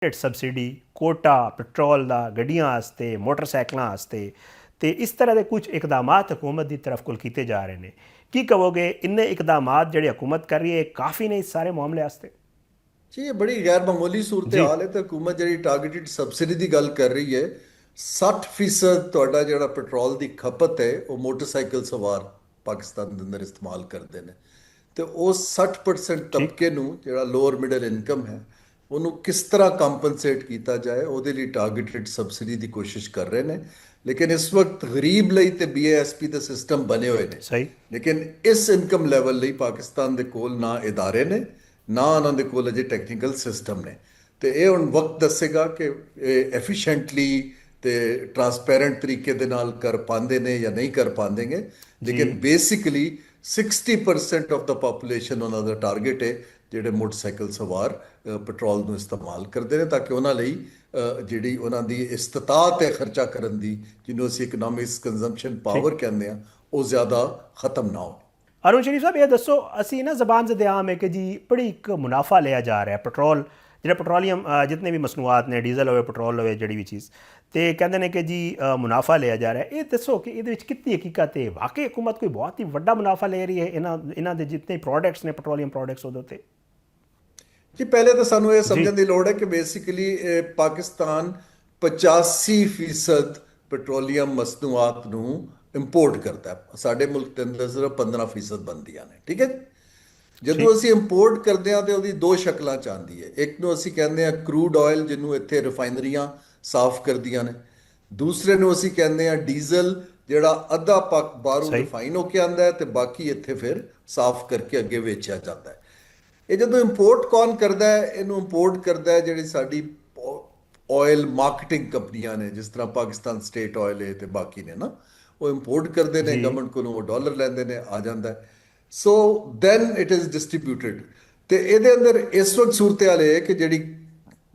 Subsidy quota petrol ਦਾ ਗੱਡੀਆਂ ਵਾਸਤੇ ਮੋਟਰਸਾਈਕਲਾਂ ਵਾਸਤੇ ਤੇ ਇਸ ਤਰ੍ਹਾਂ ਦੇ ਕੁਝ ਇਕਦਾਮਾਤ ਹਕੂਮਤ ਦੀ ਤਰਫ ਕੋਲ ਕੀਤੇ ਜਾ ਰਹੇ ਨੇ। ਕੀ ਕਹੋਗੇ ਇੰਨੇ ਇਕਦਾਮਾਤ ਜਿਹੜੇ ਹਕੂਮਤ ਕਰ ਰਹੀ ਹੈ ਕਾਫੀ ਨੇ ਇਸ ਸਾਰੇ ਮਾਮਲੇ ਵਾਸਤੇ? ਜੀ ਇਹ ਬੜੀ ਗੈਰ ਮਾਮੂਲੀ ਸੂਰਤ ਜੀ ਹਾਲ ਹੈ ਤੇ ਹਕੂਮਤ ਜਿਹੜੀ ਟਾਰਗੇਟਡ ਸਬਸਿਡੀ ਦੀ ਗੱਲ ਕਰ ਰਹੀ ਹੈ। 60% ਤੁਹਾਡਾ ਜਿਹੜਾ ਪੈਟਰੋਲ ਦੀ ਖਪਤ ਹੈ ਉਹ ਮੋਟਰਸਾਈਕਲ ਸਵਾਰ ਪਾਕਿਸਤਾਨ ਦੇ ਅੰਦਰ ਇਸਤੇਮਾਲ ਕਰਦੇ ਨੇ ਤੇ ਉਹ 60% ਠੀਕ ਤਬਕੇ ਨੂੰ ਜਿਹੜਾ ਲੋਅਰ ਮਿਡਲ ਇਨਕਮ ਹੈ ਉਹਨੂੰ ਕਿਸ ਤਰ੍ਹਾਂ ਕੰਪਨਸੇਟ ਕੀਤਾ ਜਾਏ ਉਹਦੇ ਲਈ ਟਾਰਗੇਟਡ ਸਬਸਿਡੀ ਦੀ ਕੋਸ਼ਿਸ਼ ਕਰ ਰਹੇ ਨੇ। ਲੇਕਿਨ ਇਸ ਵਕਤ ਗਰੀਬ ਲਈ ਤੇ BASP ਦੇ ਸਿਸਟਮ ਬਣੇ ਹੋਏ ਨੇ, ਸਹੀ ਲੇਕਿਨ ਇਸ ਇਨਕਮ ਲੈਵਲ ਲਈ ਪਾਕਿਸਤਾਨ ਦੇ ਕੋਲ ਨਾ ਇਦਾਰੇ ਨੇ ਨਾ ਉਹਨਾਂ ਦੇ ਕੋਲ ਅਜੇ ਟੈਕਨੀਕਲ ਸਿਸਟਮ ਨੇ। ਤੇ ਇਹ ਹੁਣ ਵਕਤ ਦੱਸੇਗਾ ਕਿ ਇਹ ਐਫੀਸ਼ੀਐਂਟਲੀ ਤੇ ਟਰਾਂਸਪੇਰੈਂਟ ਤਰੀਕੇ ਦੇ ਨਾਲ ਕਰ ਪਾਉਂਦੇ ਨੇ ਜਾਂ ਨਹੀਂ ਕਰ ਪਾਉਂਦੇਗੇ। ਲੇਕਿਨ ਜੀ ਬੇਸਿਕਲੀ 60% ਆਫ ਦਾ ਪਾਪੂਲੇਸ਼ਨ ਉਹਨਾਂ ਦਾ ਟਾਰਗੇਟ ਹੈ ਜਿਹੜੇ ਮੋਟਰਸਾਈਕਲ ਸਵਾਰ ਪੈਟਰੋਲ ਨੂੰ ਇਸਤੇਮਾਲ ਕਰਦੇ ਨੇ ਤਾਂ ਕਿ ਉਹਨਾਂ ਲਈ ਜਿਹੜੀ ਉਹਨਾਂ ਦੀ ਇਸਤਤਾਤ ਹੈ ਖਰਚਾ ਕਰਨ ਦੀ, ਜਿਹਨੂੰ ਅਸੀਂ ਇਕਨੋਮਿਕਸ ਕੰਜ਼ੰਪਸ਼ਨ ਠੀਕ। ਪਾਵਰ ਕਹਿੰਦੇ ਆ, ਉਹ ਜ਼ਿਆਦਾ ਖਤਮ ਨਾ ਹੋ। ਅਰੁਣ ਸ਼ਰੀਫ ਸਾਹਿਬ ਇਹ ਦੱਸੋ, ਅਸੀਂ ਨਾ ਜ਼ਬਾਨ ਜ਼ਦ ਆਮ ਹੈ ਕਿ ਜੀ ਬੜੀ ਇੱਕ ਮੁਨਾਫਾ ਲਿਆ ਜਾ ਰਿਹਾ ਪੈਟਰੋਲ ਜਿਹੜਾ ਪੈਟਰੋਲੀਅਮ ਜਿतने भी ਮਸਨੂਆਤ ਨੇ ਡੀਜ਼ਲ ਹੋਵੇ ਪੈਟਰੋਲ ਹੋਵੇ ਜਿਹੜੀ ਵੀ ਚੀਜ਼ ਤੇ ਕਹਿੰਦੇ ਨੇ ਕਿ ਜੀ ਮੁਨਾਫਾ ਲਿਆ ਜਾ ਰਿਹਾ। ਇਹ ਦੱਸੋ ਕਿ ਇਹਦੇ ਵਿੱਚ ਕਿੰਨੀ ਹਕੀਕਤ ਹੈ? ਵਾਕਈ ਹਕੂਮਤ ਕੋਈ ਬਹੁਤ ਹੀ ਵੱਡਾ ਮੁਨਾਫਾ ਲੈ ਰਹੀ ਹੈ ਇਹਨਾਂ ਦੇ ਜਿतने ਪ੍ਰੋਡਕਟਸ ਨੇ ਪੈਟਰੋਲੀਅਮ ਪ੍ਰੋਡਕਟਸ ਉਹਦੇ ਉੱਤੇ? ਜੀ ਪਹਿਲੇ ਤਾਂ ਸਾਨੂੰ ਇਹ ਜੀ ਸਮਝਣ ਦੀ ਲੋੜ ਹੈ ਕਿ ਬੇਸਿਕਲੀ ਪਾਕਿਸਤਾਨ 85% ਪੈਟਰੋਲੀਅਮ ਮਸਨੂਆਤ ਨੂੰ ਇੰਪੋਰਟ ਕਰਦਾ ਹੈ। ਸਾਡੇ ਮੁਲਕ ਦੇ ਅੰਦਰ ਸਿਰਫ 15% ਬਣਦੀਆਂ ਨੇ, ਠੀਕ ਹੈ। ਜਦੋਂ ਠੀਕ ਅਸੀਂ ਇੰਪੋਰਟ ਕਰਦੇ ਹਾਂ ਤੇ ਉਹਦੀ ਦੋ ਸ਼ਕਲਾਂ ਚ ਆਉਂਦੀ ਹੈ। ਇੱਕ ਨੂੰ ਅਸੀਂ ਕਹਿੰਦੇ ਹਾਂ ਕਰੂਡ ਆਇਲ, ਜਿਹਨੂੰ ਇੱਥੇ ਰਿਫਾਈਨਰੀਆਂ ਸਾਫ਼ ਕਰਦੀਆਂ ਨੇ। ਦੂਸਰੇ ਨੂੰ ਅਸੀਂ ਕਹਿੰਦੇ ਹਾਂ ਡੀਜ਼ਲ, ਜਿਹੜਾ ਅੱਧਾ ਪੱਕ ਬਾਹਰੋਂ ਸਹੀ ਰਿਫਾਈਨ ਹੋ ਕੇ ਆਉਂਦਾ ਹੈ ਤੇ ਬਾਕੀ ਇੱਥੇ ਫਿਰ ਸਾਫ਼ ਕਰਕੇ ਅੱਗੇ ਵੇਚਿਆ ਜਾਂਦਾ ਹੈ। ਇਹ ਜਦੋਂ ਇੰਪੋਰਟ ਕੌਣ ਕਰਦਾ ਹੈ? ਇਹਨੂੰ ਇੰਪੋਰਟ ਕਰਦਾ ਹੈ ਜਿਹੜੀ ਸਾਡੀ ਆਇਲ ਮਾਰਕੀਟਿੰਗ ਕੰਪਨੀਆਂ ਨੇ, ਜਿਸ ਤਰ੍ਹਾਂ ਪਾਕਿਸਤਾਨ ਸਟੇਟ ਆਇਲ ਹੈ ਤੇ ਬਾਕੀ ਨੇ ਨਾ, ਉਹ ਇੰਪੋਰਟ ਕਰਦੇ ਨੇ, ਜੀ ਗਵਰਨਮੈਂਟ ਕੋਲੋਂ ਉਹ ਡਾਲਰ ਲੈਂਦੇ ਨੇ, ਆ ਜਾਂਦਾ ਹੈ। So then it is distributed. ਤੇ ਇਹਦੇ ਅੰਦਰ ਇਸ ਵਕਤ ਸੂਰਤ ਹਾਲ ਇਹ ਹੈ ਕਿ ਜਿਹੜੀ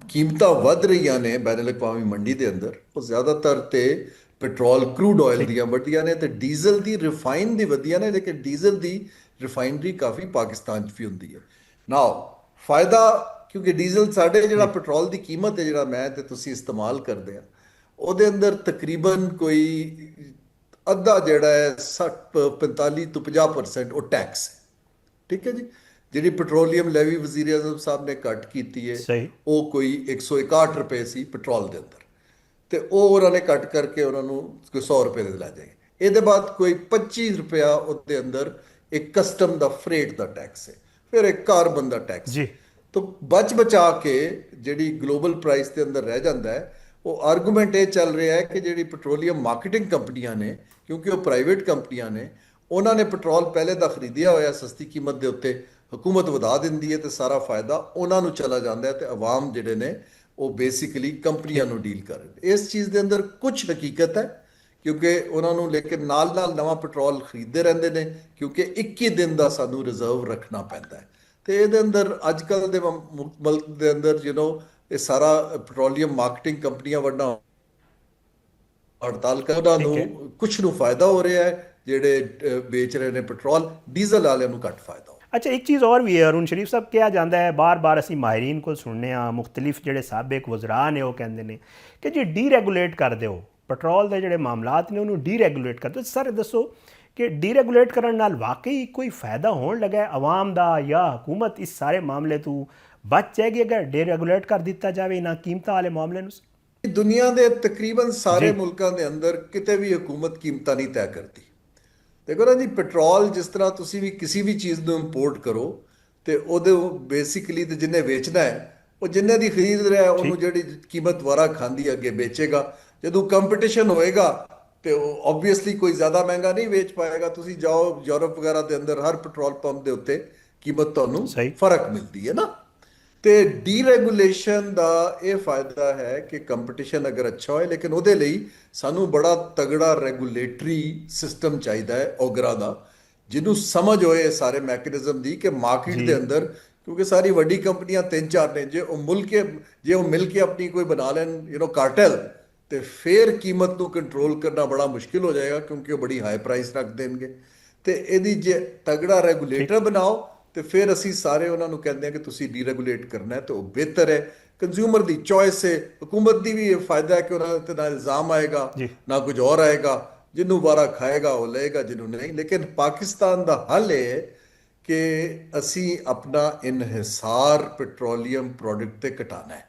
ਕੀਮਤਾਂ ਵੱਧ ਰਹੀਆਂ ਨੇ ਬੈਨ ਅਲ-ਅਕਵਾਮੀ ਮੰਡੀ ਦੇ ਅੰਦਰ, ਉਹ ਜ਼ਿਆਦਾਤਰ ਤੇ ਪੈਟਰੋਲ ਕਰੂਡ ਆਇਲ ਠੀਕ ਦੀਆਂ ਵੱਡੀਆਂ ਨੇ ਤੇ ਡੀਜ਼ਲ ਦੀ ਰਿਫਾਈਨ ਦੀ ਵਧੀਆਂ ਨੇ। ਲੇਕਿਨ ਡੀਜ਼ਲ ਦੀ ਰਿਫਾਈਨਰੀ ਕਾਫੀ ਪਾਕਿਸਤਾਨ 'ਚ ਵੀ ਹੁੰਦੀ ਹੈ। ਨਾਓ ਫਾਇਦਾ, ਕਿਉਂਕਿ ਡੀਜ਼ਲ ਸਾਡੇ ਜਿਹੜਾ ਜੀ ਪੈਟਰੋਲ ਦੀ ਕੀਮਤ ਹੈ ਜਿਹੜਾ ਮੈਂ ਤੇ ਤੁਸੀਂ ਇਸਤੇਮਾਲ ਕਰਦੇ ਆ, ਉਹਦੇ ਅੰਦਰ ਤਕਰੀਬਨ ਕੋਈ ਅੱਧਾ ਜਿਹੜਾ ਹੈ 45 ਤੋਂ 50% ਉਹ ਟੈਕਸ ਹੈ, ਠੀਕ ਹੈ ਜੀ। ਜਿਹੜੀ ਪੈਟਰੋਲੀਅਮ ਲੈਵੀ ਵਜ਼ੀਰ ਆਜ਼ਮ ਸਾਹਿਬ ਨੇ ਕੱਟ ਕੀਤੀ ਹੈ ਸਹੀ ਉਹ ਕੋਈ 161 ਰੁਪਏ ਸੀ ਪੈਟਰੋਲ ਦੇ ਅੰਦਰ, ਤੇ ਉਹ ਉਹਨਾਂ ਨੇ ਕੱਟ ਕਰਕੇ ਉਹਨਾਂ ਨੂੰ ਕੋਈ 100 ਰੁਪਏ ਦੇ ਲੈ ਜਾਏਗੇ। ਇਹਦੇ ਬਾਅਦ ਕੋਈ 25 ਰੁਪਇਆ ਉਹਦੇ ਅੰਦਰ ਇੱਕ ਕਸਟਮ ਦਾ ਫਰੇਟ ਦਾ ਟੈਕਸ ਹੈ, ਫਿਰ ਇੱਕ ਕਾਰਬਨ ਦਾ ਟੈਕਸ ਹੈ। ਜੀ ਤਾਂ ਬਚ ਬਚਾ ਕੇ ਜਿਹੜੀ ਗਲੋਬਲ ਪ੍ਰਾਈਸ ਦੇ ਅੰਦਰ ਰਹਿ ਜਾਂਦਾ ਹੈ। ਉਹ ਆਰਗੂਮੈਂਟ ਇਹ ਚੱਲ ਰਿਹਾ ਹੈ ਕਿ ਜਿਹੜੀ ਪੈਟਰੋਲੀਅਮ ਮਾਰਕੀਟਿੰਗ ਕੰਪਨੀਆਂ ਨੇ, ਕਿਉਂਕਿ ਉਹ ਪ੍ਰਾਈਵੇਟ ਕੰਪਨੀਆਂ ਨੇ, ਉਹਨਾਂ ਨੇ ਪੈਟਰੋਲ ਪਹਿਲੇ ਦਾ ਖਰੀਦਿਆ ਹੋਇਆ ਸਸਤੀ ਕੀਮਤ ਦੇ ਉੱਤੇ, ਹਕੂਮਤ ਵਧਾ ਦਿੰਦੀ ਹੈ ਤੇ ਸਾਰਾ ਫਾਇਦਾ ਉਹਨਾਂ ਨੂੰ ਚਲਾ ਜਾਂਦਾ ਹੈ ਤੇ ਆਵਾਮ ਜਿਹੜੇ ਨੇ ਉਹ ਬੇਸਿਕਲੀ ਕੰਪਨੀਆਂ ਠੀਕ ਨੂੰ ਡੀਲ ਕਰ ਰਹੇ ਨੇ। ਇਸ ਚੀਜ਼ ਦੇ ਅੰਦਰ ਕੁਝ ਹਕੀਕਤ ਹੈ, ਕਿਉਂਕਿ ਉਹਨਾਂ ਨੂੰ ਲੇਕਿਨ ਨਾਲ ਨਾਲ ਨਵਾਂ ਪੈਟਰੋਲ ਖਰੀਦਦੇ ਰਹਿੰਦੇ ਨੇ, ਕਿਉਂਕਿ 21 ਦਿਨ ਦਾ ਸਾਨੂੰ ਰਿਜ਼ਰਵ ਰੱਖਣਾ ਪੈਂਦਾ ਹੈ। ਤੇ ਇਹਦੇ ਅੰਦਰ ਅੱਜ ਕੱਲ੍ਹ ਦੇ ਮੁਲਕ ਦੇ ਅੰਦਰ ਇਹ ਸਾਰਾ ਪੈਟਰੋਲੀਅਮ ਮਾਰਕੀਟਿੰਗ ਕੰਪਨੀਆਂ ਵੱਡਾ ਹੜਤਾਲ ਕਰ, ਉਹਨਾਂ ਠੀਕ ਹੈ। ਨੂੰ ਕੁਝ ਨੂੰ ਫਾਇਦਾ ਹੋ ਰਿਹਾ ਹੈ, ਜਿਹੜੇ ਵੇਚ ਰਹੇ ਨੇ ਪੈਟਰੋਲ, ਡੀਜ਼ਲ ਵਾਲਿਆਂ ਨੂੰ ਘੱਟ ਫਾਇਦਾ ਹੋ। ਅੱਛਾ ਇੱਕ ਚੀਜ਼ ਹੋਰ ਵੀ ਹੈ ਅਰੁਣ ਸ਼ਰੀਫ ਸਾਹਿਬ, ਕਿਹਾ ਜਾਂਦਾ ਹੈ ਬਾਰ-ਬਾਰ ਅਸੀਂ ਮਾਹਿਰੀਨ ਕੋਲ ਸੁਣਨੇ ਆ, ਮੁਖਤਲਿਫ ਜਿਹੜੇ ਸਾਬਿਕ ਵਜ਼ਰਾ ਨੇ ਉਹ ਕਹਿੰਦੇ ਨੇ ਕਿ ਜੀ ਡੀਰੈਗੂਲੇਟ ਕਰ ਦਿਓ ਪੈਟਰੋਲ ਦੇ ਜਿਹੜੇ ਮਾਮਲਾਤ ਨੇ, ਉਹਨੂੰ ਡੀਰੈਗੂਲੇਟ ਕਰ ਦਿਓ। ਸਰ ਦੱਸੋ ਕਿ ਡੀਰੈਗੂਲੇਟ ਕਰਨ ਨਾਲ ਵਾਕਈ ਕੋਈ ਫਾਇਦਾ ਹੋਣ ਲੱਗਾ ਹੈ ਆਵਾਮ ਦਾ, ਜਾਂ ਹਕੂਮਤ ਇਸ ਸਾਰੇ ਮਾਮਲੇ ਤੋਂ ਬਚ ਜਾਏਗੀ ਅਗਰ ਡੀਰੈਗੂਲੇਟ ਕਰ ਦਿੱਤਾ ਜਾਵੇ ਇਹਨਾਂ ਕੀਮਤਾਂ ਵਾਲੇ ਮਾਮਲੇ ਨੂੰ? ਦੁਨੀਆ ਦੇ ਤਕਰੀਬਨ ਸਾਰੇ ਜੀ ਮੁਲਕਾਂ ਦੇ ਅੰਦਰ ਕਿਤੇ ਵੀ ਹਕੂਮਤ ਕੀਮਤਾਂ ਨਹੀਂ ਤੈਅ ਕਰਦੀ। ਦੇਖੋ ਨਾ ਜੀ, ਪੈਟਰੋਲ ਜਿਸ ਤਰ੍ਹਾਂ ਤੁਸੀਂ ਵੀ ਕਿਸੇ ਵੀ ਚੀਜ਼ ਨੂੰ ਇੰਪੋਰਟ ਕਰੋ ਤੇ ਉਹਦੇ ਬੇਸਿਕਲੀ ਤੇ ਜਿੰਨੇ ਵੇਚਣਾ ਹੈ ਉਹ ਜਿੰਨੇ ਦੀ ਖਰੀਦ ਰਿਹਾ ਉਹਨੂੰ ਠੀਕ ਜਿਹੜੀ ਕੀਮਤ ਵਾਰਾ ਖਾਂਦੀ ਅੱਗੇ ਵੇਚੇਗਾ। ਜਦੋਂ ਕੰਪੀਟੀਸ਼ਨ ਹੋਏਗਾ ਤੇ ਉਹ ਆਬਵੀਅਸਲੀ ਕੋਈ ਜ਼ਿਆਦਾ ਮਹਿੰਗਾ ਨਹੀਂ ਵੇਚ ਪਾਏਗਾ। ਤੁਸੀਂ ਜਾਓ ਯੂਰਪ ਵਗੈਰਾ ਦੇ ਅੰਦਰ, ਹਰ ਪੈਟਰੋਲ ਪੰਪ ਦੇ ਉੱਤੇ ਕੀਮਤ ਤੁਹਾਨੂੰ ਸਹੀ ਫਰਕ ਮਿਲਦੀ ਹੈ ਨਾ। ਤੇ ਡੀਰੈਗੂਲੇਸ਼ਨ ਦਾ ਇਹ ਫਾਇਦਾ ਹੈ ਕਿ ਕੰਪੀਟੀਸ਼ਨ ਅਗਰ ਅੱਛਾ ਹੋਏ, ਲੇਕਿਨ ਉਹਦੇ ਲਈ ਸਾਨੂੰ ਬੜਾ ਤਗੜਾ ਰੈਗੂਲੇਟਰੀ ਸਿਸਟਮ ਚਾਹੀਦਾ ਹੈ ਔਗਰਾ ਦਾ, ਜਿਹਨੂੰ ਸਮਝ ਹੋਏ ਸਾਰੇ ਮੈਕੈਨਿਜ਼ਮ ਦੀ ਕਿ ਮਾਰਕੀਟ ਜੀ ਦੇ ਅੰਦਰ, ਕਿਉਂਕਿ ਸਾਰੀ ਵੱਡੀ ਕੰਪਨੀਆਂ 3-4 ਨੇ, ਜੇ ਉਹ ਮਿਲ ਕੇ ਆਪਣੀ ਕੋਈ ਬਣਾ ਲੈਣ ਕਾਰਟਲ, ਤੇ ਫਿਰ ਕੀਮਤ ਨੂੰ ਕੰਟਰੋਲ ਕਰਨਾ ਬੜਾ ਮੁਸ਼ਕਿਲ ਹੋ ਜਾਏਗਾ, ਕਿਉਂਕਿ ਉਹ ਬੜੀ ਹਾਈ ਪ੍ਰਾਈਸ ਰੱਖ ਦੇਣਗੇ। ਤੇ ਇਹਦੀ ਜੇ ਤਗੜਾ ਰੈਗੂਲੇਟਰ ਬਣਾਓ ਤੇ ਫਿਰ ਅਸੀਂ ਸਾਰੇ ਉਹਨਾਂ ਨੂੰ ਕਹਿੰਦੇ ਹਾਂ ਕਿ ਤੁਸੀਂ ਡੀਰੈਗੂਲੇਟ ਕਰਨਾ ਹੈ, ਤੇ ਉਹ ਬਿਹਤਰ ਹੈ ਕੰਜ਼ਿਊਮਰ ਦੀ ਚੋਇਸ ਹੈ, ਹਕੂਮਤ ਦੀ ਵੀ ਇਹ ਫਾਇਦਾ ਹੈ ਕਿ ਉਹਨਾਂ ਤੇ ਨਾ ਇਲਜ਼ਾਮ ਆਏਗਾ ਜੀ ਨਾ ਕੁਝ ਹੋਰ ਆਏਗਾ। ਜਿਹਨੂੰ ਵਾਰਾ ਖਾਏਗਾ ਉਹ ਲਏਗਾ, ਜਿਹਨੂੰ ਨਹੀਂ। ਲੇਕਿਨ ਪਾਕਿਸਤਾਨ ਦਾ ਹੱਲ ਇਹ ਹੈ ਕਿ ਅਸੀਂ ਆਪਣਾ ਇਨਹਿਸਾਰ ਪੈਟਰੋਲੀਅਮ ਪ੍ਰੋਡਕਟ ਤੇ ਘਟਾਣਾ ਹੈ,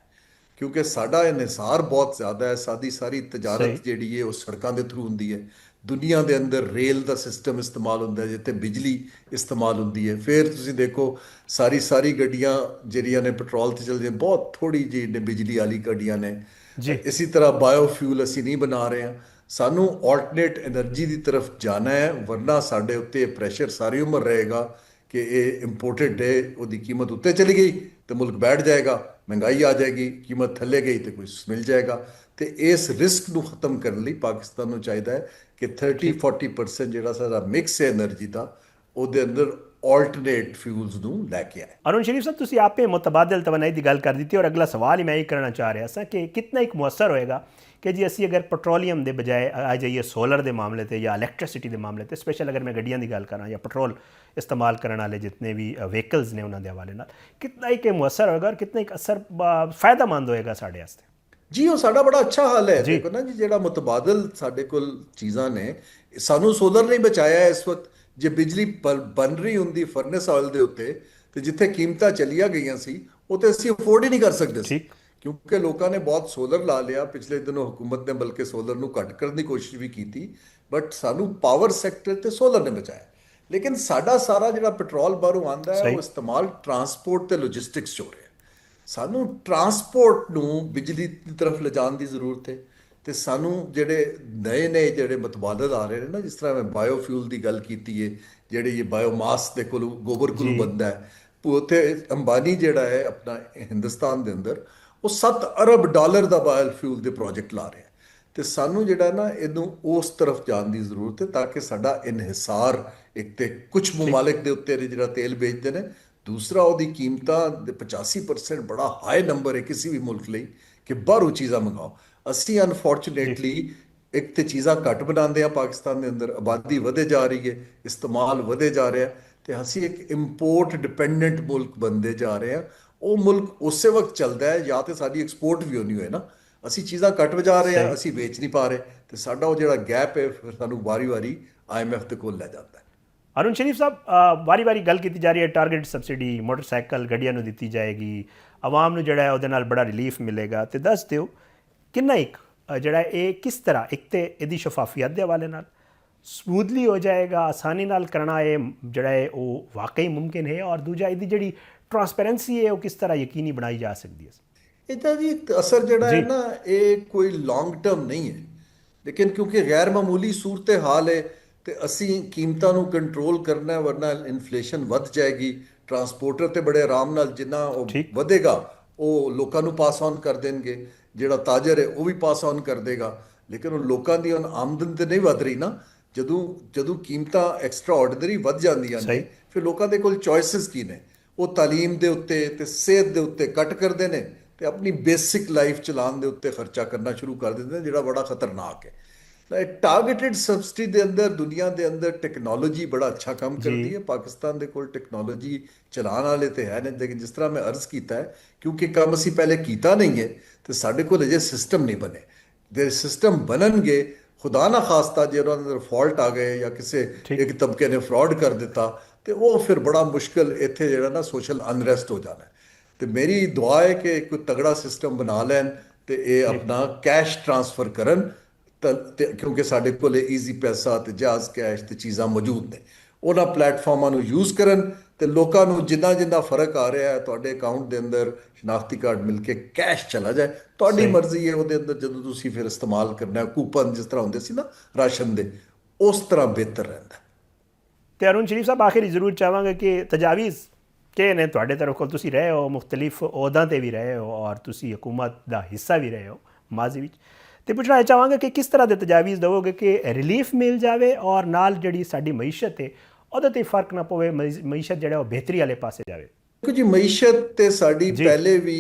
ਕਿਉਂਕਿ ਸਾਡਾ ਇਨਹਿਸਾਰ ਬਹੁਤ ਜ਼ਿਆਦਾ ਹੈ। ਸਾਡੀ ਸਾਰੀ ਸਹੀ ਤਜਾਰਤ ਜਿਹੜੀ ਹੈ ਉਹ ਸੜਕਾਂ ਦੇ ਥਰੂ ਹੁੰਦੀ ਹੈ। ਦੁਨੀਆ ਦੇ ਅੰਦਰ ਰੇਲ ਦਾ ਸਿਸਟਮ ਇਸਤੇਮਾਲ ਹੁੰਦਾ ਹੈ, ਜਿੱਥੇ ਬਿਜਲੀ ਇਸਤੇਮਾਲ ਹੁੰਦੀ ਹੈ। ਫਿਰ ਤੁਸੀਂ ਦੇਖੋ ਸਾਰੀ ਗੱਡੀਆਂ ਜਿਹੜੀਆਂ ਨੇ ਪੈਟਰੋਲ ਤੇ ਚੱਲਦੀਆਂ, ਬਹੁਤ ਥੋੜੀ ਜਿਹੀ ਨੇ ਬਿਜਲੀ ਵਾਲੀ ਗੱਡੀਆਂ ਨੇ। ਜੀ ਇਸੇ ਤਰ੍ਹਾਂ ਬਾਇਓਫਿਊਲ ਅਸੀਂ ਨਹੀਂ ਬਣਾ ਰਹੇ ਹਾਂ। ਸਾਨੂੰ ਆਲਟਰਨੇਟ એનર્ਜੀ ਦੀ ਤਰਫ ਜਾਣਾ ਹੈ, ਵਰਨਾ ਸਾਡੇ ਉੱਤੇ ਪ੍ਰੈਸ਼ਰ ਸਾਰੀ ਉਮਰ ਰਹੇਗਾ ਕਿ ਇਹ ਇੰਪੋਰਟਡ ਹੈ, ਉਹਦੀ ਕੀਮਤ ਉੱਤੇ ਚਲੀ ਗਈ ਤੇ ਮੁਲਕ ਬੈਠ ਜਾਏਗਾ, ਮਹਿੰਗਾਈ ਆ ਜਾਏਗੀ, ਕੀਮਤ ਥੱਲੇ ਗਈ ਤੇ ਕੁਝ ਮਿਲ ਜਾਏਗਾ। ਤੇ ਇਸ ਰਿਸਕ ਨੂੰ ਖਤਮ ਕਰਨ ਲਈ ਪਾਕਿਸਤਾਨ ਨੂੰ ਚਾਹੀਦਾ ਹੈ ਕਿ 30-40% ਜਿਹੜਾ ਸਾਡਾ ਮਿਕਸ ਹੈ એનર્ਜੀ ਦਾ, ਉਹਦੇ ਅੰਦਰ ਆਲਟਰਨੇਟ ਫਿਊਲਸ ਨੂੰ ਲੈ ਕੇ ਆਏ। ਅਰੁਣ ਸ਼ਰੀਫ ਸਾਹਿਬ, ਤੁਸੀਂ ਆਪੇ ਮੁਤਬਾਦਲ ਤਵਨਾਈ ਦੀ ਗੱਲ ਕਰ ਦਿੱਤੀ, ਔਰ ਅਗਲਾ ਸਵਾਲ ਹੀ ਮੈਂ ਇਹ ਕਰਨਾ ਚਾਹ ਰਿਹਾ ਸਾਂ ਕਿ ਕਿਤਨਾ ਇੱਕ ਮੁਅੱਸਰ ਹੋਏਗਾ ਕਿ ਜੀ ਅਸੀਂ ਅਗਰ ਪੈਟਰੋਲੀਅਮ ਦੇ ਬਜਾਏ ਆ ਜਾਈਏ ਸੋਲਰ ਦੇ ਮਾਮਲੇ ਤੇ ਜਾਂ ਇਲੈਕਟ੍ਰਿਸਿਟੀ ਦੇ ਮਾਮਲੇ ਤੇ, ਸਪੈਸ਼ਲ ਅਗਰ ਮੈਂ ਗੱਡੀਆਂ ਦੀ ਗੱਲ ਕਰਾਂ ਜਾਂ ਪੈਟਰੋਲ ਇਸਤੇਮਾਲ ਕਰਨ ਵਾਲੇ ਜਿਤਨੇ ਵੀ ਵਹੀਕਲਸ ਨੇ ਉਹਨਾਂ ਦੇ ਹਵਾਲੇ ਨਾਲ, ਕਿਤਨਾ ਇੱਕ ਮੁਅੱਸਰ ਹੋਏਗਾ ਔਰ ਕਿਤਨਾ ਇੱਕ ਅਸਰ ਫਾਇਦਾਮੰਦ ਹੋਏਗਾ ਸਾਡੇ ਵਾਸਤੇ। ਜੀ ਉਹ ਸਾਡਾ ਬੜਾ ਅੱਛਾ ਹੱਲ ਹੈ। ਜੀ ਦੇਖੋ ਨਾ ਜੀ, ਜਿਹੜਾ ਮੁਤਬਾਦਲ ਸਾਡੇ ਕੋਲ ਚੀਜ਼ਾਂ ਨੇ, ਸਾਨੂੰ ਸੋਲਰ ਨਹੀਂ ਬਚਾਇਆ ਇਸ ਵਕਤ। ਜੇ ਬਿਜਲੀ ਬਣ ਰਹੀ ਹੁੰਦੀ ਫਰਨੈਸ ਆਇਲ ਦੇ ਉੱਤੇ, ਤੇ ਜਿੱਥੇ ਕੀਮਤਾਂ ਚਲੀਆਂ ਗਈਆਂ ਸੀ, ਉਹ ਤੇ ਅਸੀਂ ਅਫੋਰਡ ਹੀ ਨਹੀਂ ਕਰ ਸਕਦੇ ਸੀ, ਠੀਕ ਕਿਉਂਕਿ ਲੋਕਾਂ ਨੇ ਬਹੁਤ ਸੋਲਰ ਲਾ ਲਿਆ। ਪਿਛਲੇ ਦਿਨੋਂ ਹਕੂਮਤ ਨੇ ਬਲਕਿ ਸੋਲਰ ਨੂੰ ਘੱਟ ਕਰਨ ਦੀ ਕੋਸ਼ਿਸ਼ ਵੀ ਕੀਤੀ, ਬਟ ਸਾਨੂੰ ਪਾਵਰ ਸੈਕਟਰ ਤੇ ਸੋਲਰ ਨੇ ਬਚਾਇਆ। ਲੇਕਿਨ ਸਾਡਾ ਸਾਰਾ ਜਿਹੜਾ ਪੈਟਰੋਲ ਬਾਹਰੋਂ ਆਉਂਦਾ ਹੈ, ਉਹ ਸਹੀ ਇਸਤੇਮਾਲ ਟਰਾਂਸਪੋਰਟ ਤੇ ਲੌਜਿਸਟਿਕਸ 'ਚ ਹੋ ਰਿਹਾ। ਸਾਨੂੰ ਟਰਾਂਸਪੋਰਟ ਨੂੰ ਬਿਜਲੀ ਦੀ ਤਰਫ ਲਿਜਾਣ ਦੀ ਜ਼ਰੂਰਤ ਹੈ। ਤੇ ਸਾਨੂੰ ਜਿਹੜੇ ਨਏ ਜਿਹੜੇ ਮੁਤਬਾਦਲ ਆ ਰਹੇ ਨੇ ਨਾ, ਜਿਸ ਤਰ੍ਹਾਂ ਮੈਂ ਬਾਇਓਫਿਊਲ ਦੀ ਗੱਲ ਕੀਤੀ ਹੈ, ਜਿਹੜੀ ਇਹ ਬਾਇਓਮਾਸ ਦੇ ਕੋਲੋਂ ਗੋਬਰ ਕੋਲੋਂ ਜੀ ਬਣਦਾ ਹੈ, ਉੱਥੇ ਅੰਬਾਨੀ ਜਿਹੜਾ ਹੈ ਆਪਣਾ ਹਿੰਦੁਸਤਾਨ ਦੇ ਅੰਦਰ, ਉਹ $7 ਅਰਬ ਦਾ ਬਾਇਓਫਿਊਲ ਦੇ ਪ੍ਰੋਜੈਕਟ ਲਾ ਰਿਹਾ। ਤੇ ਸਾਨੂੰ ਜਿਹੜਾ ਨਾ ਇਹਨੂੰ ਉਸ ਤਰਫ ਜਾਣ ਦੀ ਜ਼ਰੂਰਤ ਹੈ, ਤਾਂ ਕਿ ਸਾਡਾ ਇਨਹਿਸਾਰ ਇੱਕ ਤੇ ਕੁਝ ਠੀਕ ਮਮਾਲਿਕ ਦੇ ਉੱਤੇ ਨੇ ਜਿਹੜਾ ਤੇਲ ਵੇਚਦੇ ਨੇ, ਦੂਸਰਾ ਉਹਦੀ ਕੀਮਤਾਂ ਦੇ 85% ਬੜਾ ਹਾਈ ਨੰਬਰ ਹੈ ਕਿਸੇ ਵੀ ਮੁਲਕ ਲਈ ਕਿ ਬਾਹਰੋਂ ਚੀਜ਼ਾਂ ਮੰਗਾਓ। ਅਸੀਂ ਜੀ ਅਨਫੋਰਚੂਨੇਟਲੀ ਇੱਕ ਤੇ ਚੀਜ਼ਾਂ ਘੱਟ ਬਣਾਉਂਦੇ ਆ। ਪਾਕਿਸਤਾਨ ਦੇ ਅੰਦਰ ਆਬਾਦੀ ਵਧੇ ਜਾ ਰਹੀ ਹੈ, ਇਸਤੇਮਾਲ ਵਧੇ ਜਾ ਰਿਹਾ, ਤੇ ਅਸੀਂ ਇੱਕ ਇੰਪੋਰਟ ਡਿਪੈਂਡੈਂਟ ਮੁਲਕ ਬਣਦੇ ਜਾ ਰਹੇ ਹਾਂ। ਉਹ ਮੁਲਕ ਉਸੇ ਵਕਤ ਚੱਲਦਾ ਹੈ ਜਾਂ ਤੇ ਸਾਡੀ ਐਕਸਪੋਰਟ ਵੀ ਹੋਣੀ ਹੋਏ ਨਾ। ਅਸੀਂ ਚੀਜ਼ਾਂ ਘੱਟ ਵਜਾ ਰਹੇ ਹਾਂ, ਸਹੀ। ਅਸੀਂ ਵੇਚ ਨਹੀਂ ਪਾ ਰਹੇ, ਤੇ ਸਾਡਾ ਉਹ ਜਿਹੜਾ ਗੈਪ ਹੈ ਫਿਰ ਸਾਨੂੰ ਵਾਰੀ-ਵਾਰੀ IMF ਦੇ ਕੋਲ ਲੈ ਜਾਂਦਾ ਹੈ। ਅਰੁਣ ਸ਼ਰੀਫ ਸਾਹਿਬ, ਵਾਰੀ ਗੱਲ ਕੀਤੀ ਜਾ ਰਹੀ ਹੈ ਟਾਰਗੇਟ ਸਬਸਿਡੀ ਮੋਟਰਸਾਈਕਲ ਗੱਡੀਆਂ ਨੂੰ ਦਿੱਤੀ ਜਾਏਗੀ, ਆਵਾਮ ਨੂੰ ਜਿਹੜਾ ਹੈ ਉਹਦੇ ਨਾਲ ਬੜਾ ਰਿਲੀਫ ਮਿਲੇਗਾ, ਤੇ ਦੱਸ ਦਿਓ ਕਿੰਨਾ ਇੱਕ ਜਿਹੜਾ ਇਹ ਕਿਸ ਤਰ੍ਹਾਂ ਇੱਕ ਤੇ ਇਹਦੀ ਸ਼ਫਾਫੀਅਤ ਦੇ ਹਵਾਲੇ ਨਾਲ ਸਮੂਥਲੀ ਹੋ ਜਾਏਗਾ, ਆਸਾਨੀ ਨਾਲ ਕਰਨਾ ਇਹ ਜਿਹੜਾ ਹੈ ਉਹ ਵਾਕਈ ਮੁਮਕਿਨ ਹੈ, ਔਰ ਦੂਜਾ ਇਹਦੀ ਜਿਹੜੀ ਟਰਾਂਸਪੇਰੈਂਸੀ ਹੈ ਉਹ ਕਿਸ ਤਰ੍ਹਾਂ ਯਕੀਨੀ ਬਣਾਈ ਜਾ ਸਕਦੀ ਹੈ। ਇਹਦਾ ਜੀ ਅਸਰ ਜਿਹੜਾ ਹੈ ਜੀ ਨਾ, ਇਹ ਕੋਈ ਲੌਂਗ ਟਰਮ ਨਹੀਂ ਹੈ, ਲੇਕਿਨ ਕਿਉਂਕਿ ਗੈਰ ਮਾਮੂਲੀ ਸੂਰਤ ਹਾਲ ਹੈ ਤੇ ਅਸੀਂ ਕੀਮਤਾਂ ਨੂੰ ਕੰਟਰੋਲ ਕਰਨਾ ਹੈ, ਵਰਨਾ ਇਨਫਲੇਸ਼ਨ ਵੱਧ ਜਾਏਗੀ। ਟਰਾਂਸਪੋਰਟਰ ਤੇ ਬੜੇ ਆਰਾਮ ਨਾਲ ਜਿੰਨਾ ਉਹ ਠੀਕ ਵਧੇਗਾ ਉਹ ਲੋਕਾਂ ਨੂੰ ਪਾਸ ਔਨ ਕਰ ਦੇਣਗੇ, ਜਿਹੜਾ ਤਾਜਰ ਹੈ ਉਹ ਵੀ ਪਾਸ ਔਨ ਕਰ ਦੇਗਾ। ਲੇਕਿਨ ਉਹ ਲੋਕਾਂ ਦੀ ਹੁਣ ਆਮਦਨ ਤੇ ਨਹੀਂ ਵੱਧ ਰਹੀ ਨਾ। ਜਦੋਂ ਕੀਮਤਾਂ ਐਕਸਟਰਾ ਆਰਡੀਨਰੀ ਵੱਧ ਜਾਂਦੀਆਂ ਸਹੀ ਨੇ, ਫਿਰ ਲੋਕਾਂ ਦੇ ਕੋਲ ਚੋਇਸਸ ਕੀ ਨੇ? ਉਹ ਤਾਲੀਮ ਦੇ ਉੱਤੇ ਤੇ ਸਿਹਤ ਦੇ ਉੱਤੇ ਕੱਟ ਕਰਦੇ ਨੇ, ਤੇ ਆਪਣੀ ਬੇਸਿਕ ਲਾਈਫ ਚਲਾਉਣ ਦੇ ਉੱਤੇ ਖਰਚਾ ਕਰਨਾ ਸ਼ੁਰੂ ਕਰ ਦਿੰਦੇ ਨੇ, ਜਿਹੜਾ ਬੜਾ ਖਤਰਨਾਕ ਹੈ। ਟਾਰਗੇਟਡ ਸਬਸਿਡੀ ਦੇ ਅੰਦਰ ਦੁਨੀਆ ਦੇ ਅੰਦਰ ਟੈਕਨੋਲੋਜੀ ਬੜਾ ਅੱਛਾ ਕੰਮ ਜੀ ਕਰਦੀ ਹੈ। ਪਾਕਿਸਤਾਨ ਦੇ ਕੋਲ ਟੈਕਨੋਲੋਜੀ ਚਲਾਉਣ ਵਾਲੇ ਤੇ ਹੈ ਨੇ, ਲੇਕਿਨ ਜਿਸ ਤਰ੍ਹਾਂ ਮੈਂ ਅਰਜ਼ ਕੀਤਾ ਹੈ, ਕਿਉਂਕਿ ਕੰਮ ਅਸੀਂ ਪਹਿਲੇ ਕੀਤਾ ਨਹੀਂ ਹੈ, ਤੇ ਸਾਡੇ ਕੋਲ ਅਜੇ ਸਿਸਟਮ ਨਹੀਂ ਬਣੇ। ਦੇ ਸਿਸਟਮ ਬਣਨਗੇ, ਖੁਦਾ ਨਾ ਖਾਸਤਾ ਜੇ ਉਹਨਾਂ ਦੇ ਅੰਦਰ ਫਾਲਟ ਆ ਗਏ ਜਾਂ ਕਿਸੇ ਠੀਕ ਇੱਕ ਤਬਕੇ ਨੇ ਫਰਾਡ ਕਰ ਦਿੱਤਾ, ਤੇ ਉਹ ਫਿਰ ਬੜਾ ਮੁਸ਼ਕਲ ਇੱਥੇ ਜਿਹੜਾ ਨਾ ਸੋਸ਼ਲ ਅਨਰੈਸਟ ਹੋ ਜਾਣਾ ਹੈ। ਤੇ ਮੇਰੀ ਦੁਆ ਹੈ ਕਿ ਕੋਈ ਤਗੜਾ ਸਿਸਟਮ ਬਣਾ ਲੈਣ ਤੇ ਇਹ ਜੀ ਆਪਣਾ ਕੈਸ਼ ਟ੍ਰਾਂਸਫਰ ਕਰਨ, ਕਿਉਂਕਿ ਸਾਡੇ ਕੋਲ ਈਜ਼ੀ ਪੈਸਾ ਤੇ ਜਾਜ਼ ਕੈਸ਼ ਤੇ ਚੀਜ਼ਾਂ ਮੌਜੂਦ ਨੇ। ਉਹਨਾਂ ਪਲੇਟਫਾਰਮਾਂ ਨੂੰ ਯੂਜ਼ ਕਰਨ ਤੇ ਲੋਕਾਂ ਨੂੰ ਜਿੰਨਾ ਫਰਕ ਆ ਰਿਹਾ ਹੈ, ਤੁਹਾਡੇ ਅਕਾਊਂਟ ਦੇ ਅੰਦਰ ਸ਼ਨਾਖਤੀ ਕਾਰਡ ਮਿਲ ਕੇ ਕੈਸ਼ ਚਲਾ ਜਾਏ। ਤੁਹਾਡੀ ਸਹੀ। ਮਰਜ਼ੀ ਹੈ ਉਹਦੇ ਅੰਦਰ ਜਦੋਂ ਤੁਸੀਂ ਫਿਰ ਇਸਤੇਮਾਲ ਕਰਨਾ ਹੈ, ਕੂਪਨ ਜਿਸ ਤਰ੍ਹਾਂ ਹੁੰਦੇ ਸੀ ਨਾ ਰਾਸ਼ਨ ਦੇ, ਉਸ ਤਰ੍ਹਾਂ ਬਿਹਤਰ ਰਹਿੰਦਾ। ਤੇ ਅਰੁਣ ਸ਼ਰੀਫ ਸਾਹਿਬ, ਆਖਿਰ ਜ਼ਰੂਰ ਚਾਹਾਂਗੇ ਕਿ ਤਜਾਵੀਜ਼ ਕਿ ਨੇ ਤੁਹਾਡੇ ਤਰਫ ਕੋਲ, ਤੁਸੀਂ ਰਹੇ ਹੋ ਮੁਖਤਲਿਫ ਅਹੁਦਿਆਂ 'ਤੇ ਵੀ ਰਹੇ ਹੋ ਔਰ ਤੁਸੀਂ ਹਕੂਮਤ ਦਾ ਹਿੱਸਾ ਵੀ ਰਹੇ ਹੋ ਮਾਜ਼ੀ ਵਿੱਚ, ਤੇ ਪੁੱਛਣਾ ਚਾਹਾਂਗੇ ਕਿ ਕਿਸ ਤਰ੍ਹਾਂ ਦੇ ਤਜਾਵੀਜ਼ ਦੇਵੋਗੇ ਕਿ ਰਿਲੀਫ ਮਿਲ ਜਾਵੇ ਔਰ ਨਾਲ ਜਿਹੜੀ ਸਾਡੀ ਮਈਸ਼ਤ ਹੈ ਉਹਦੇ 'ਤੇ ਫਰਕ ਨਾ ਪਵੇ, ਮਈਸ਼ਤ ਜਿਹੜਾ ਉਹ ਬਿਹਤਰੀ ਵਾਲੇ ਪਾਸੇ ਜਾਵੇ। ਦੇਖੋ ਜੀ, ਮਈਸ਼ਤ ਤੇ ਸਾਡੀ ਜੀ ਪਹਿਲੇ ਵੀ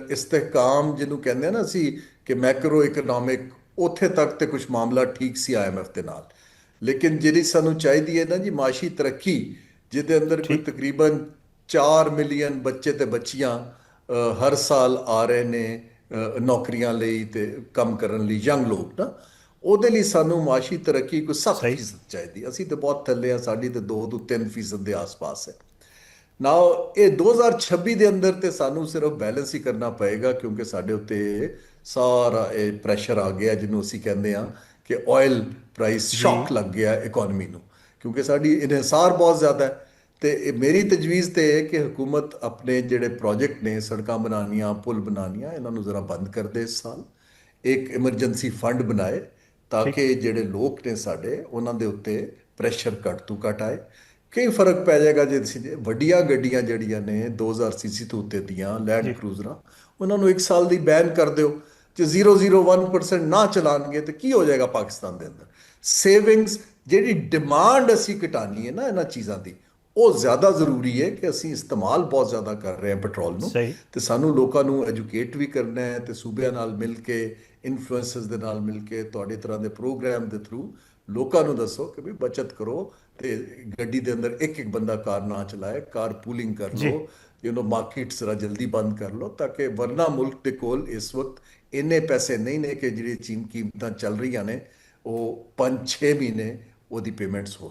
ਇਸਤਹਿਕਾਮ ਜਿਹਨੂੰ ਕਹਿੰਦੇ ਆ ਨਾ ਅਸੀਂ, ਕਿ ਮੈਕਰੋ ਇਕਨੋਮਿਕ, ਉੱਥੇ ਤੱਕ ਤੇ ਕੁਝ ਮਾਮਲਾ ਠੀਕ ਸੀ IMF ਦੇ ਨਾਲ। ਲੇਕਿਨ ਜਿਹੜੀ ਸਾਨੂੰ ਚਾਹੀਦੀ ਹੈ ਨਾ ਜੀ ਮਾਸ਼ੀ ਤਰੱਕੀ, ਜਿਹਦੇ ਅੰਦਰ ਕੋਈ ਠੀਕ ਤਕਰੀਬਨ 4 ਮਿਲੀਅਨ ਬੱਚੇ ਤੇ ਬੱਚੀਆਂ ਹਰ ਸਾਲ ਆ ਰਹੇ ਨੇ ਨੌਕਰੀਆਂ ਲਈ ਤੇ ਕੰਮ ਕਰਨ ਲਈ ਯੰਗ ਲੋਕ ਨਾ, ਉਹਦੇ ਲਈ ਸਾਨੂੰ ਮਾਸ਼ੀ ਤਰੱਕੀ ਕੋਈ ਸਹੀ 7% ਚਾਹੀਦੀ। ਅਸੀਂ ਤਾਂ ਬਹੁਤ ਥੱਲੇ ਆ, ਸਾਡੀ ਤਾਂ 2 ਤੋਂ 3% ਦੇ ਆਸ-ਪਾਸ ਹੈ। ਨਾ ਇਹ 2026 ਦੇ ਅੰਦਰ ਤੇ ਸਾਨੂੰ ਸਿਰਫ ਬੈਲੈਂਸ ਹੀ ਕਰਨਾ ਪਏਗਾ, ਕਿਉਂਕਿ ਸਾਡੇ ਉੱਤੇ ਸਾਰਾ ਇਹ ਪ੍ਰੈਸ਼ਰ ਆ ਗਿਆ ਜਿਹਨੂੰ ਅਸੀਂ ਕਹਿੰਦੇ ਆ ਕਿ ਆਇਲ ਪ੍ਰਾਈਸ ਸ਼ੌਕ ਲੱਗ ਗਿਆ ਇਕਨੋਮੀ ਨੂੰ, ਕਿਉਂਕਿ ਸਾਡੀ ਇਨਹਿਸਾਰ ਬਹੁਤ ਜ਼ਿਆਦਾ ਹੈ। ਤੇ ਇਹ ਮੇਰੀ ਤਜਵੀਜ਼ ਤੇ ਹੈ ਕਿ ਹਕੂਮਤ ਆਪਣੇ ਜਿਹੜੇ ਪ੍ਰੋਜੈਕਟ ਨੇ, ਸੜਕਾਂ ਬਣਾਉਣੀਆਂ, ਪੁਲ ਬਣਾਉਣੀਆਂ, ਇਹਨਾਂ ਨੂੰ ਜ਼ਰਾ ਬੰਦ ਕਰ ਦੇ ਇਸ ਸਾਲ, ਇੱਕ ਐਮਰਜੈਂਸੀ ਫੰਡ ਬਣਾਏ ਤਾਂ ਠੀਕ ਕਿ ਜਿਹੜੇ ਲੋਕ ਨੇ ਸਾਡੇ ਉਹਨਾਂ ਦੇ ਉੱਤੇ ਪ੍ਰੈਸ਼ਰ ਘੱਟ ਤੋਂ ਘੱਟ ਆਏ। ਕਈ ਫਰਕ ਪੈ ਜਾਏਗਾ ਜੇ ਤੁਸੀਂ ਵੱਡੀਆਂ ਗੱਡੀਆਂ ਜਿਹੜੀਆਂ ਨੇ 2000 ਸੀਸੀ ਤੋਂ ਉੱਤੇ ਦੀਆਂ ਲੈਂਡ ਜੀ ਕਰੂਜ਼ਰਾਂ, ਉਹਨਾਂ ਨੂੰ 1 ਸਾਲ ਦੀ ਬੈਨ ਕਰ ਦਿਓ। ਜੇ 0.01% ਨਾ ਚਲਾਉਣਗੇ ਤੇ ਕੀ ਹੋ ਜਾਏਗਾ ਪਾਕਿਸਤਾਨ ਦੇ ਅੰਦਰ? ਸੇਵਿੰਗਸ, ਜਿਹੜੀ ਡਿਮਾਂਡ ਅਸੀਂ ਘਟਾਉਣੀ ਹੈ ਨਾ ਇਹਨਾਂ ਚੀਜ਼ਾਂ ਦੀ, ਉਹ ਜ਼ਿਆਦਾ ਜ਼ਰੂਰੀ ਹੈ ਕਿ ਅਸੀਂ ਇਸਤੇਮਾਲ ਬਹੁਤ ਜ਼ਿਆਦਾ ਕਰ ਰਹੇ ਹਾਂ ਪੈਟਰੋਲ ਨੂੰ। ਸਹੀ ਤੇ ਸਾਨੂੰ ਲੋਕਾਂ ਨੂੰ ਐਜੂਕੇਟ ਵੀ ਕਰਨਾ ਹੈ ਤੇ ਸੂਬਿਆਂ ਨਾਲ ਮਿਲ ਕੇ, ਇਨਫਲੂਐਂਸਰਸ ਦੇ ਨਾਲ ਮਿਲ ਕੇ, ਤੁਹਾਡੇ ਤਰ੍ਹਾਂ ਦੇ ਪ੍ਰੋਗਰਾਮ ਦੇ ਥਰੂ ਲੋਕਾਂ ਨੂੰ ਦੱਸੋ ਕਿ ਵੀ ਬਚਤ ਕਰੋ ਤੇ ਗੱਡੀ ਦੇ ਅੰਦਰ ਇੱਕ ਇੱਕ ਬੰਦਾ ਕਾਰ ਨਾ ਚਲਾਏ, ਕਾਰ ਪੂਲਿੰਗ ਕਰ ਜੀ ਲਓ, ਮਾਰਕੀਟ ਜ਼ਰਾ ਜਲਦੀ ਬੰਦ ਕਰ ਲਓ, ਤਾਂ ਕਿ ਵਰਨਾ ਮੁਲਕ ਦੇ ਕੋਲ ਇਸ ਵਕਤ ਇੰਨੇ ਪੈਸੇ ਨਹੀਂ ਨੇ ਕਿ ਜਿਹੜੀ ਚੀਨ ਕੀਮਤਾਂ ਚੱਲ ਰਹੀਆਂ ਨੇ ਉਹ 5-6 ਮਹੀਨੇ ਉਹਦੀ ਪੇਮੈਂਟਸ ਹੋ